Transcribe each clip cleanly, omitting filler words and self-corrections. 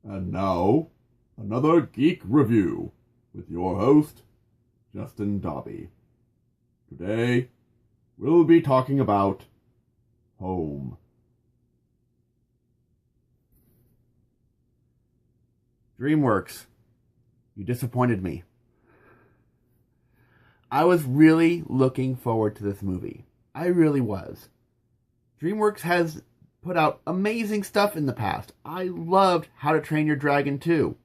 And now, another Geek Review with your host, Justin Dobby. Today, we'll be talking about Home. DreamWorks, you disappointed me. I was really looking forward to this movie. I really was. DreamWorks has put out amazing stuff in the past. I loved How to Train Your Dragon 2.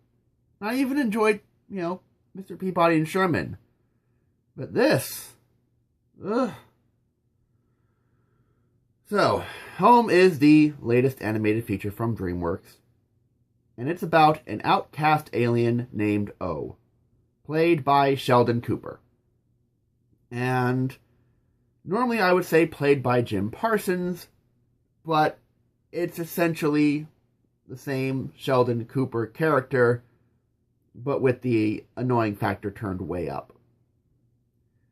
I even enjoyed, Mr. Peabody and Sherman. But this... ugh. So, Home is the latest animated feature from DreamWorks. And it's about an outcast alien named O, played by Sheldon Cooper. And normally I would say played by Jim Parsons, but it's essentially the same Sheldon Cooper character, but with the annoying factor turned way up.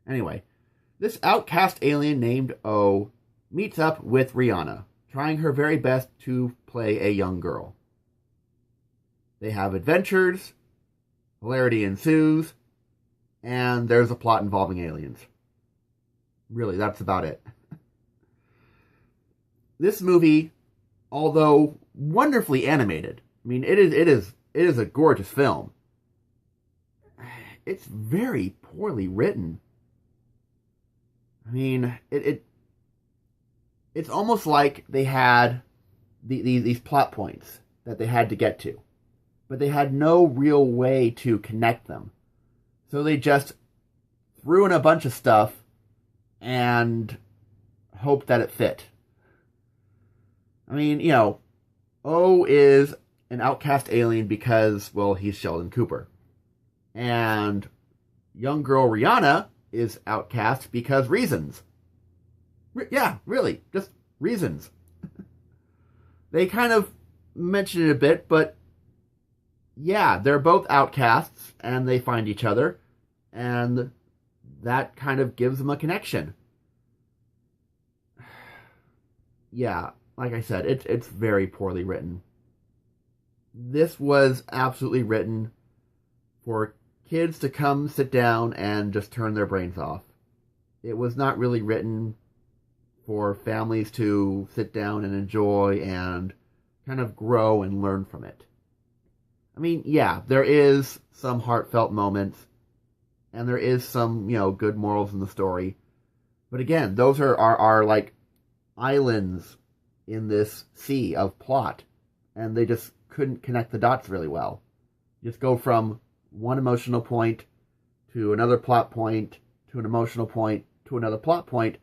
Anyway, this outcast alien named O meets up with Rhianna, trying her very best to play a young girl. They have adventures, hilarity ensues, and there's a plot involving aliens. Really, that's about it. This movie, although wonderfully animated, it is a gorgeous film. It's very poorly written. It's almost like they had these plot points that they had to get to, but they had no real way to connect them. So they just threw in a bunch of stuff and hoped that it fit. O is an outcast alien because, well, he's Sheldon Cooper. And young girl Rhianna is outcast because reasons. Yeah, really, just reasons. They kind of mention it a bit, but yeah, they're both outcasts, and they find each other, and that kind of gives them a connection. Yeah, like I said, it's very poorly written. This was absolutely written for kids to come sit down and just turn their brains off. It was not really written for families to sit down and enjoy and kind of grow and learn from it. Yeah, there is some heartfelt moments, and there is some, good morals in the story. But again, those are like islands in this sea of plot, and they just couldn't connect the dots really well. You just go from one emotional point to another plot point to an emotional point to another plot point,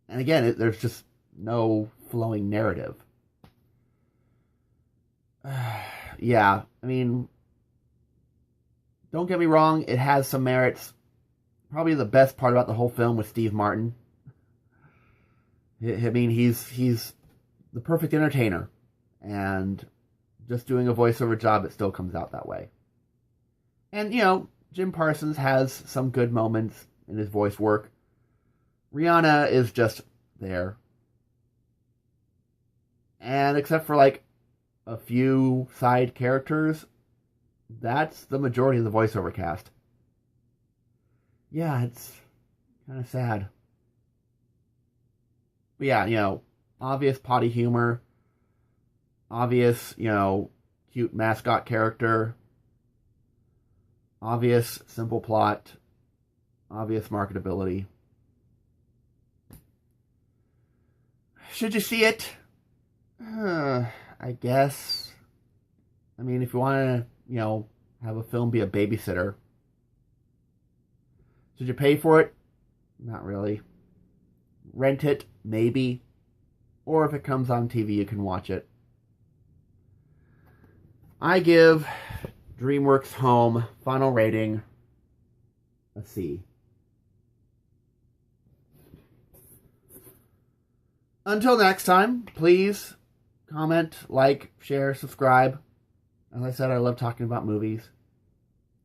and again, there's just no flowing narrative. Yeah, don't get me wrong, it has some merits. Probably the best part about the whole film was Steve Martin. He's the perfect entertainer, and just doing a voiceover job, it still comes out that way. And, Jim Parsons has some good moments in his voice work. Rhianna is just there. And except for, a few side characters, that's the majority of the voiceover cast. Yeah, it's kind of sad. But yeah, obvious potty humor, obvious, cute mascot character, obvious simple plot, obvious marketability. Should you see it? I guess. If you want to, have a film be a babysitter. Should you pay for it? Not really. Rent it? Maybe. Or if it comes on TV, you can watch it. I give DreamWorks Home final rating a C. Until next time, please comment, like, share, subscribe. As I said, I love talking about movies.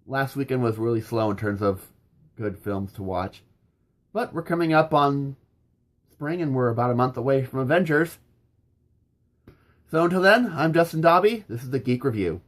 Last weekend was really slow in terms of good films to watch. But we're coming up on spring, and we're about a month away from Avengers. So until then, I'm Justin Dobby. This is the Geek Review.